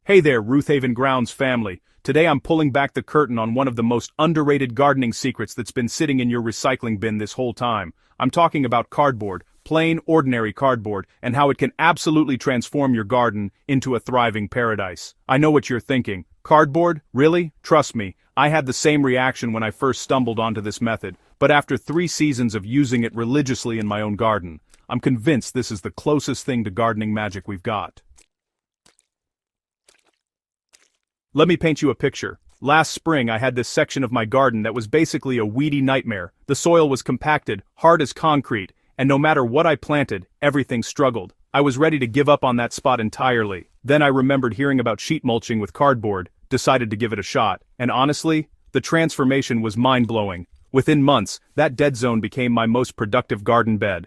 Hey there, Roothaven Grounds family. Today I'm pulling back the curtain on one of the most underrated gardening secrets that's been sitting in your recycling bin this whole time. I'm talking about cardboard, plain, ordinary cardboard, and how it can absolutely transform your garden into a thriving paradise. I know what you're thinking. Cardboard? Really? Trust me, I had the same reaction when I first stumbled onto this method, but after 3 seasons of using it religiously in my own garden, I'm convinced this is the closest thing to gardening magic we've got. Let me paint you a picture. Last spring I had this section of my garden that was basically a weedy nightmare. The soil was compacted, hard as concrete, and no matter what I planted, everything struggled. I was ready to give up on that spot entirely. Then I remembered hearing about sheet mulching with cardboard, decided to give it a shot, and honestly, the transformation was mind-blowing. Within months, that dead zone became my most productive garden bed.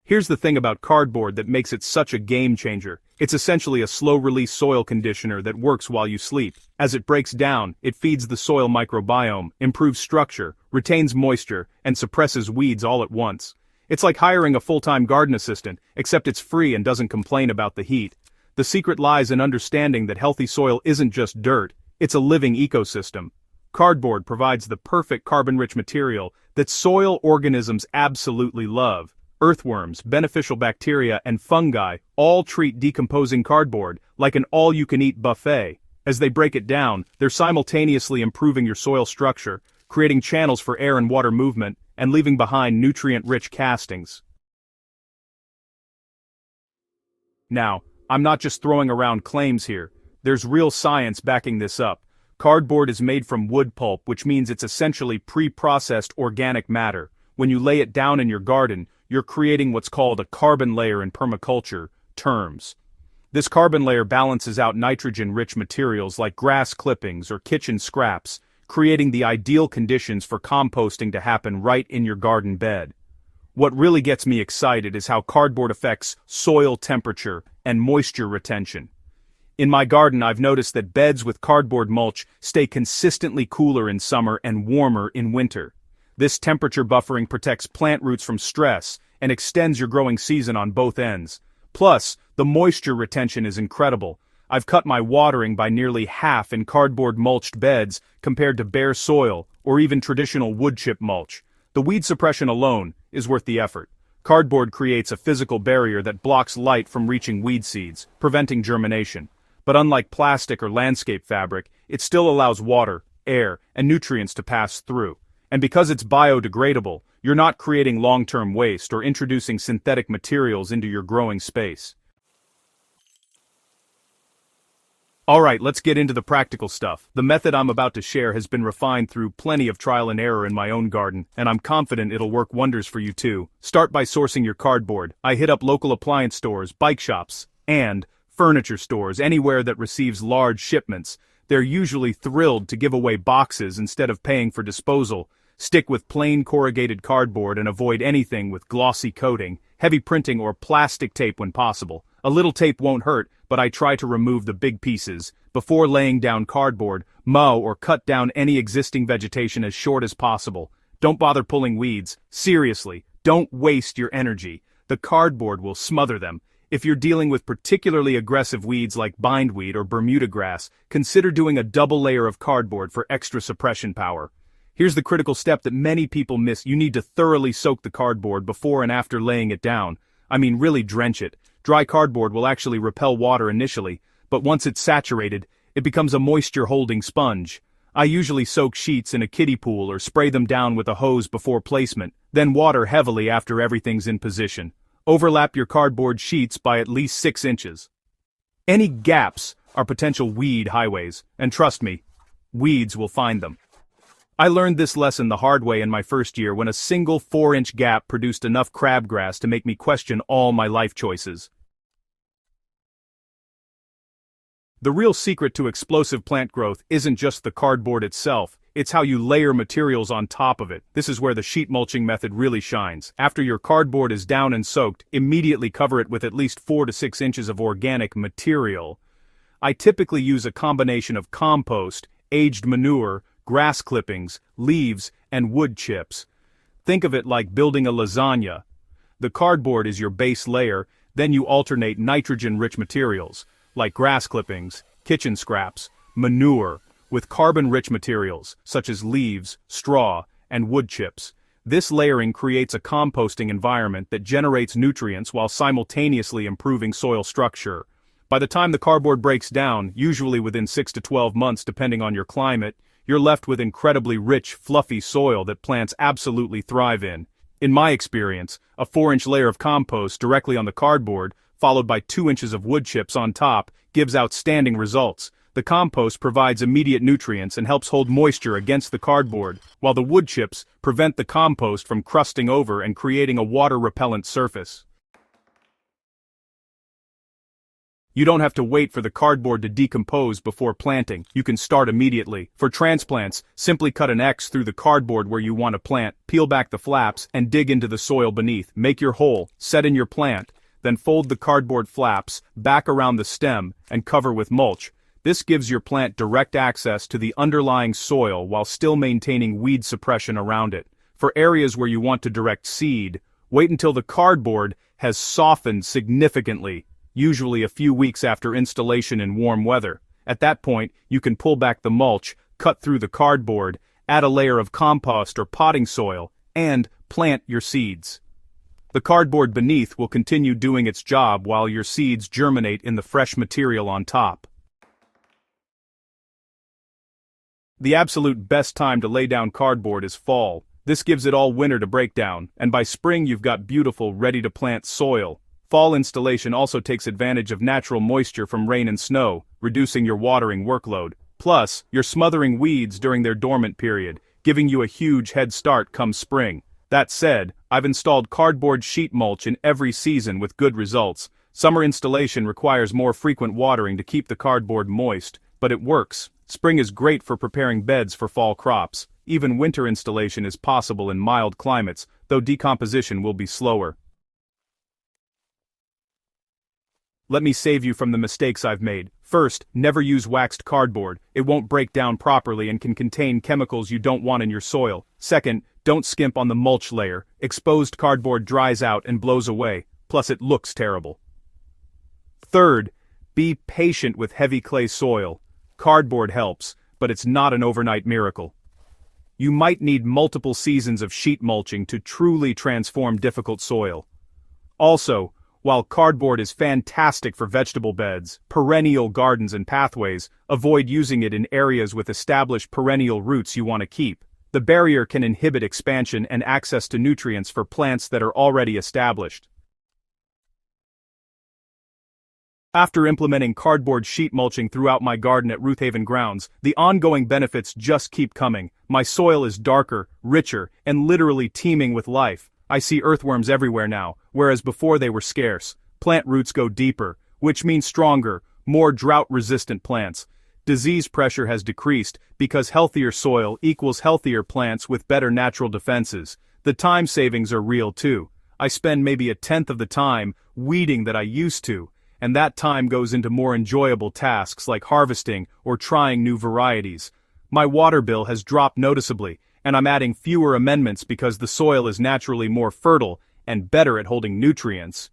Here's the thing about cardboard that makes it such a game changer. It's essentially a slow-release soil conditioner that works while you sleep. As it breaks down, it feeds the soil microbiome, improves structure, retains moisture, and suppresses weeds all at once. It's like hiring a full-time garden assistant, except it's free and doesn't complain about the heat. The secret lies in understanding that healthy soil isn't just dirt, it's a living ecosystem. Cardboard provides the perfect carbon-rich material that soil organisms absolutely love. Earthworms, beneficial bacteria, and fungi all treat decomposing cardboard like an all-you-can-eat buffet. As they break it down, they're simultaneously improving your soil structure, creating channels for air and water movement, and leaving behind nutrient-rich castings. Now, I'm not just throwing around claims here. There's real science backing this up. Cardboard is made from wood pulp, which means it's essentially pre-processed organic matter. When you lay it down in your garden, you're creating what's called a carbon layer in permaculture terms. This carbon layer balances out nitrogen-rich materials like grass clippings or kitchen scraps, creating the ideal conditions for composting to happen right in your garden bed. What really gets me excited is how cardboard affects soil temperature and moisture retention. In my garden, I've noticed that beds with cardboard mulch stay consistently cooler in summer and warmer in winter. This temperature buffering protects plant roots from stress and extends your growing season on both ends. Plus, the moisture retention is incredible. I've cut my watering by nearly half in cardboard mulched beds compared to bare soil or even traditional wood chip mulch. The weed suppression alone is worth the effort. Cardboard creates a physical barrier that blocks light from reaching weed seeds, preventing germination. But unlike plastic or landscape fabric, it still allows water, air, and nutrients to pass through. And because it's biodegradable, you're not creating long-term waste or introducing synthetic materials into your growing space. Alright, let's get into the practical stuff. The method I'm about to share has been refined through plenty of trial and error in my own garden, and I'm confident it'll work wonders for you too. Start by sourcing your cardboard. I hit up local appliance stores, bike shops, and furniture stores, anywhere that receives large shipments. They're usually thrilled to give away boxes instead of paying for disposal. Stick with plain corrugated cardboard and avoid anything with glossy coating, heavy printing, or plastic tape when possible. A little tape won't hurt, but I try to remove the big pieces. Before laying down cardboard, mow or cut down any existing vegetation as short as possible. Don't bother pulling weeds. Seriously, don't waste your energy. The cardboard will smother them. If you're dealing with particularly aggressive weeds like bindweed or Bermuda grass, consider doing a double layer of cardboard for extra suppression power. Here's the critical step that many people miss. You need to thoroughly soak the cardboard before and after laying it down. I mean, really drench it. Dry cardboard will actually repel water initially, but once it's saturated, it becomes a moisture-holding sponge. I usually soak sheets in a kiddie pool or spray them down with a hose before placement, then water heavily after everything's in position. Overlap your cardboard sheets by at least 6 inches. Any gaps are potential weed highways, and trust me, weeds will find them. I learned this lesson the hard way in my first year when a single 4-inch gap produced enough crabgrass to make me question all my life choices. The real secret to explosive plant growth isn't just the cardboard itself, it's how you layer materials on top of it. This is where the sheet mulching method really shines. After your cardboard is down and soaked, immediately cover it with at least 4 to 6 inches of organic material. I typically use a combination of compost, aged manure, grass clippings, leaves, and wood chips. Think of it like building a lasagna. The cardboard is your base layer, Then you alternate nitrogen-rich materials, like grass clippings, kitchen scraps, manure, with carbon-rich materials, such as leaves, straw, and wood chips. This layering creates a composting environment that generates nutrients while simultaneously improving soil structure. By the time the cardboard breaks down, usually within 6 to 12 months depending on your climate, you're left with incredibly rich, fluffy soil that plants absolutely thrive in. In my experience, a 4-inch layer of compost directly on the cardboard, followed by 2 inches of wood chips on top, gives outstanding results. The compost provides immediate nutrients and helps hold moisture against the cardboard, while the wood chips prevent the compost from crusting over and creating a water-repellent surface. You don't have to wait for the cardboard to decompose before planting. You can start immediately. For transplants, simply cut an X through the cardboard where you want to plant, peel back the flaps, and dig into the soil beneath. Make your hole, set in your plant, then fold the cardboard flaps back around the stem and cover with mulch. This gives your plant direct access to the underlying soil while still maintaining weed suppression around it. For areas where you want to direct seed, wait until the cardboard has softened significantly, usually a few weeks after installation in warm weather. At that point, you can pull back the mulch, cut through the cardboard, add a layer of compost or potting soil, and plant your seeds. The cardboard beneath will continue doing its job while your seeds germinate in the fresh material on top. The absolute best time to lay down cardboard is fall. This gives it all winter to break down, and by spring you've got beautiful, ready-to-plant soil. Fall installation also takes advantage of natural moisture from rain and snow, reducing your watering workload. Plus, you're smothering weeds during their dormant period, giving you a huge head start come spring. That said, I've installed cardboard sheet mulch in every season with good results. Summer installation requires more frequent watering to keep the cardboard moist, but it works. Spring is great for preparing beds for fall crops. Even winter installation is possible in mild climates, though decomposition will be slower. Let me save you from the mistakes I've made. First, never use waxed cardboard. It won't break down properly and can contain chemicals you don't want in your soil. Second, don't skimp on the mulch layer. Exposed cardboard dries out and blows away, plus it looks terrible. Third, be patient with heavy clay soil. Cardboard helps, but it's not an overnight miracle. You might need multiple seasons of sheet mulching to truly transform difficult soil. Also, while cardboard is fantastic for vegetable beds, perennial gardens and pathways, avoid using it in areas with established perennial roots you want to keep. The barrier can inhibit expansion and access to nutrients for plants that are already established. After implementing cardboard sheet mulching throughout my garden at Roothaven grounds, the ongoing benefits just keep coming. My soil is darker, richer, and literally teeming with life. I see earthworms everywhere now, whereas before they were scarce. Plant roots go deeper, which means stronger, more drought-resistant plants. Disease pressure has decreased because healthier soil equals healthier plants with better natural defenses. The time savings are real too. I spend maybe a tenth of the time weeding that I used to, and that time goes into more enjoyable tasks like harvesting or trying new varieties. My water bill has dropped noticeably, and I'm adding fewer amendments because the soil is naturally more fertile and better at holding nutrients.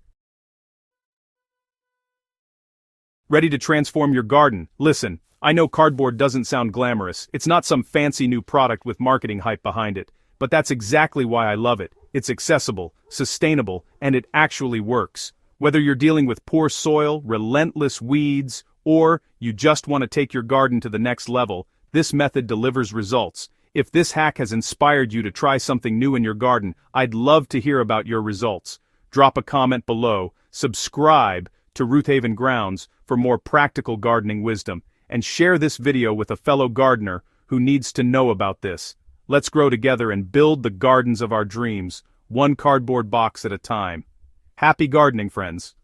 Ready to transform your garden? Listen, I know cardboard doesn't sound glamorous. It's not some fancy new product with marketing hype behind it, but that's exactly why I love it. It's accessible, sustainable, and it actually works. Whether you're dealing with poor soil, relentless weeds, or you just want to take your garden to the next level, this method delivers results. If this hack has inspired you to try something new in your garden, I'd love to hear about your results. Drop a comment below, subscribe to Roothaven Grounds for more practical gardening wisdom, and share this video with a fellow gardener who needs to know about this. Let's grow together and build the gardens of our dreams, one cardboard box at a time. Happy gardening, friends.